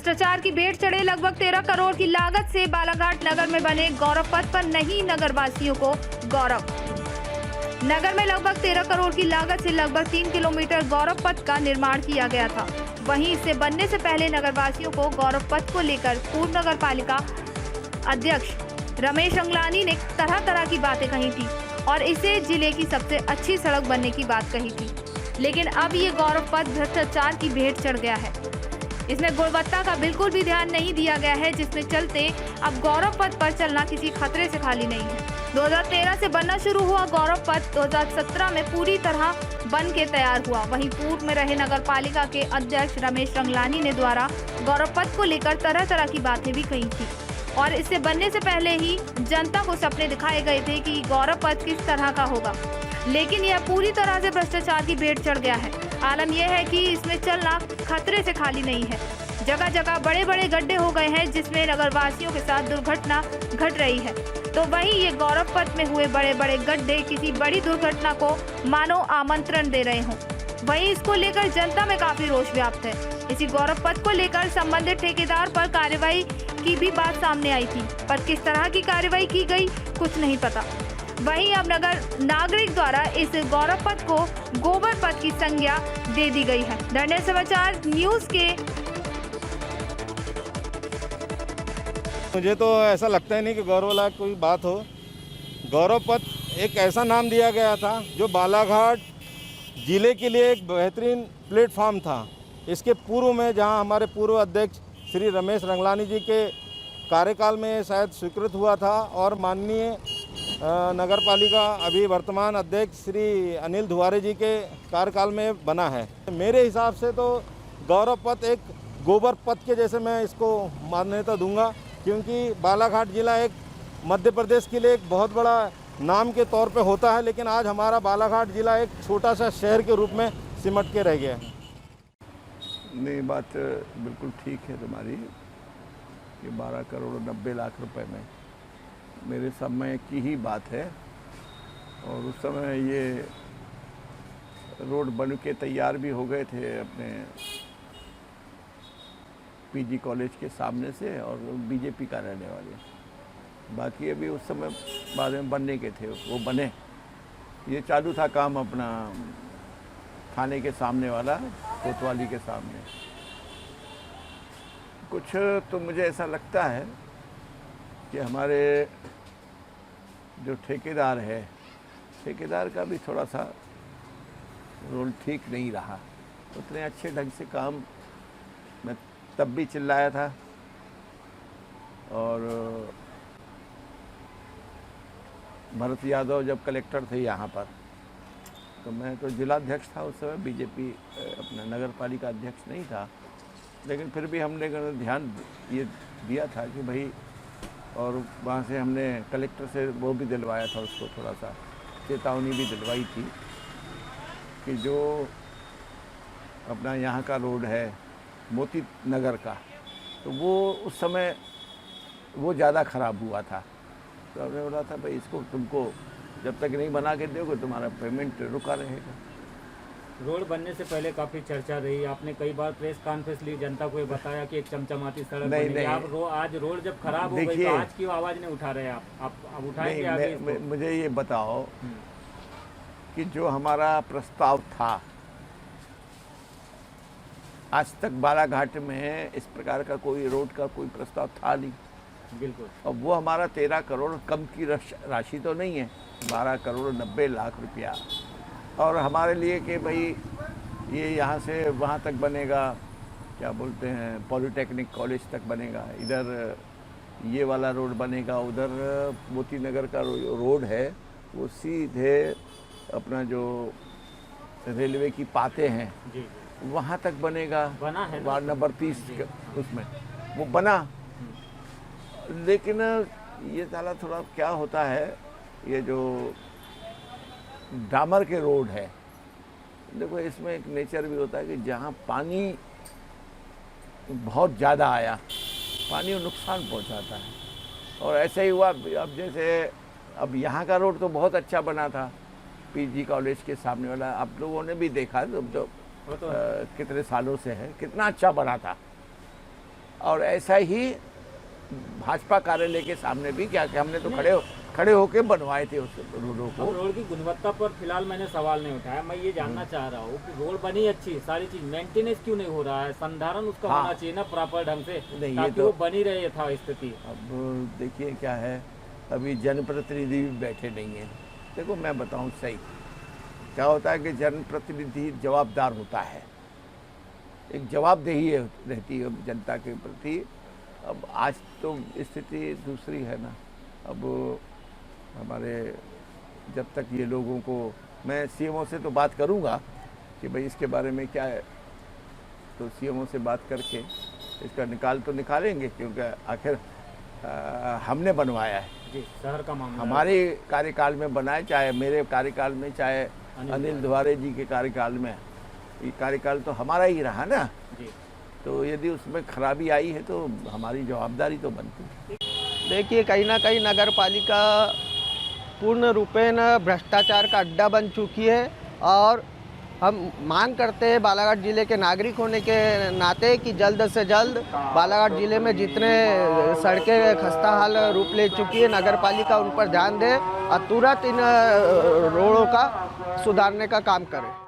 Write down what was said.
भ्रष्टाचार की भेंट चढ़े लगभग 13 करोड़ की लागत से बालाघाट नगर में बने गौरव पथ पर नहीं नगर वासियों को गौरव। नगर में लगभग 13 करोड़ की लागत से लगभग 3 किलोमीटर गौरव पथ का निर्माण किया गया था। वहीं इसे बनने से पहले नगर वासियों को गौरव पथ को लेकर पूर्व नगर पालिका अध्यक्ष रमेश रंगलानी ने तरह तरह की बातें कही थी और इसे जिले की सबसे अच्छी सड़क बनने की बात कही थी। लेकिन अब ये गौरव पथ भ्रष्टाचार की भेंट चढ़ गया है। इसमें गुणवत्ता का बिल्कुल भी ध्यान नहीं दिया गया है, जिसमें चलते अब गौरव पथ पर चलना किसी खतरे से खाली नहीं है। 2013 से बनना शुरू हुआ गौरव पथ 2017 में पूरी तरह बन के तैयार हुआ। वहीं पूर्व में रहे नगर पालिका के अध्यक्ष रमेश रंगलानी ने द्वारा गौरव पथ को लेकर तरह तरह की बातें भी कही थी और इससे बनने से पहले ही जनता को सपने दिखाए गए थे कि गौरव पथ किस तरह का होगा। लेकिन यह पूरी तरह से भ्रष्टाचार की भेंट चढ़ गया है। आलम यह है कि इसमें चलना खतरे से खाली नहीं है। जगह जगह बड़े बड़े गड्ढे हो गए हैं, जिसमें नगरवासियों के साथ दुर्घटना घट रही है। तो वहीं ये गौरव पथ में हुए बड़े बड़े गड्ढे किसी बड़ी दुर्घटना को मानो आमंत्रण दे रहे हों। वहीं इसको लेकर जनता में काफी रोष व्याप्त है। इसी गौरव पथ को लेकर संबंधित ठेकेदार पर कार्रवाई की भी बात सामने आई थी, पर किस तरह की कार्रवाई की गई कुछ नहीं पता। वहीं अब नगर नागरिक द्वारा इस गौरव पथ को गोबर पथ की संज्ञा दे दी गई है। धन्य समाचार न्यूज के मुझे तो ऐसा लगता ही नहीं कि गौरव लायक कोई बात हो। गौरव पथ एक ऐसा नाम दिया गया था जो बालाघाट जिले के लिए एक बेहतरीन प्लेटफॉर्म था। इसके पूर्व में जहां हमारे पूर्व अध्यक्ष श्री रमेश रंगलानी जी के कार्यकाल में शायद स्वीकृत हुआ था और माननीय नगर पालिका अभी वर्तमान अध्यक्ष श्री अनिल धुआरे जी के कार्यकाल में बना है। मेरे हिसाब से तो गौरव पथ एक गोबर पथ के जैसे मैं इसको मान्यता दूंगा, क्योंकि बालाघाट जिला एक मध्य प्रदेश के लिए एक बहुत बड़ा नाम के तौर पे होता है, लेकिन आज हमारा बालाघाट जिला एक छोटा सा शहर के रूप में सिमट के रह गया है। नहीं, बात बिल्कुल ठीक है तुम्हारी कि 12 करोड़ 90 लाख रुपए में मेरे समय की ही बात है। और उस समय ये रोड बन के तैयार भी हो गए थे अपने पीजी कॉलेज के सामने से और बीजेपी का रहने वाले। बाकी अभी उस समय बाद में बनने के थे, वो बने। ये चालू था काम अपना थाने के सामने वाला, कोतवाली के सामने। कुछ तो मुझे ऐसा लगता है कि हमारे जो ठेकेदार है, ठेकेदार का भी थोड़ा सा रोल ठीक नहीं रहा। उतने अच्छे ढंग से काम मैं तब भी चिल्लाया था और भरत यादव जब कलेक्टर थे यहाँ पर, तो मैं तो जिलाध्यक्ष था उस समय, बीजेपी अपना नगर पालिका अध्यक्ष नहीं था। लेकिन फिर भी हमने ध्यान ये दिया था कि भाई, और वहाँ से हमने कलेक्टर से वो भी दिलवाया था, उसको थोड़ा सा चेतावनी भी दिलवाई थी कि जो अपना यहाँ का रोड है मोती नगर का, तो वो उस समय वो ज़्यादा ख़राब हुआ था। तो हमने बोला था भाई इसको तुमको जब तक नहीं बना के दोगे तुम्हारा पेमेंट रुका रहेगा। रोड बनने से पहले काफ़ी चर्चा रही, आपने कई बार प्रेस कॉन्फ्रेंस ली, जनता को ये बताया कि एक चमचमाती सड़क बनेगी। आप आज रोड जब खराब हो गई तो आज क्यों आवाज़ नहीं उठा रहे आप अब उठाएंगे आगे? मुझे ये बताओ कि जो हमारा प्रस्ताव था, आज तक बालाघाट में इस प्रकार का कोई रोड का कोई प्रस्ताव था नहीं। बिल्कुल। और वो हमारा 13 करोड़ कम की राशि तो नहीं है, 12 करोड़ 90 लाख रुपया। और हमारे लिए कि भाई ये यहाँ से वहाँ तक बनेगा, क्या बोलते हैं, पॉलिटेक्निक कॉलेज तक बनेगा, इधर ये वाला रोड बनेगा, उधर मोती नगर का रोड है वो सीधे अपना जो रेलवे की पाते हैं जी, वहाँ तक बनेगा। बना है वार्ड नंबर 30 उसमें वो बना। लेकिन ये साला थोड़ा क्या होता है, ये जो डामर के रोड है, देखो इसमें एक नेचर भी होता है कि जहाँ पानी बहुत ज़्यादा आया, पानी को नुकसान पहुँचाता है। और ऐसे ही हुआ। अब जैसे अब यहाँ का रोड तो बहुत अच्छा बना था, पीजी कॉलेज के सामने वाला, आप लोगों ने भी देखा तो कितने सालों से है, कितना अच्छा बना था। और ऐसा ही भाजपा कार्यालय के सामने भी क्या कि हमने तो खड़े होके बनवाए थे उस रोडों को। रोड की गुणवत्ता पर फिलहाल मैंने सवाल नहीं उठाया, मैं ये जानना चाह रहा हूँ कि रोड बनी अच्छी, सारी चीज मेंटेनेंस क्यों नहीं हो रहा है, संधारण उसका होना चाहिए ना प्रॉपर ढंग से, ताकि वो बनी रहे यथास्थिति। अब देखिए क्या है, अभी जनप्रतिनिधि भी बैठे नहीं हैं। देखो मैं बताऊं सही क्या होता है कि जनप्रतिनिधि जवाबदार होता है, एक जवाबदेही रहती है जनता के प्रति। अब आज तो स्थिति दूसरी है ना। अब हमारे जब तक ये लोगों को, मैं सीएमओ से तो बात करूंगा कि भाई इसके बारे में क्या है, तो सीएमओ से बात करके इसका निकाल तो निकालेंगे, क्योंकि आखिर हमने बनवाया है जी, शहर का मामला हमारे कार्यकाल में बनाए, चाहे मेरे कार्यकाल में, चाहे अनिल द्वारे जी के कार्यकाल में, ये कार्यकाल तो हमारा ही रहा ना जी। तो यदि उसमें खराबी आई है तो हमारी जवाबदारी तो बनती है। देखिए कहीं ना कहीं नगर पालिका पूर्ण रूपेण भ्रष्टाचार का अड्डा बन चुकी है और हम मांग करते हैं बालाघाट जिले के नागरिक होने के नाते कि जल्द से जल्द बालाघाट जिले में जितने सड़कें खस्ताहाल रूप ले चुकी है नगर पालिका उन पर ध्यान दे और तुरंत इन रोडों का सुधारने का काम करे।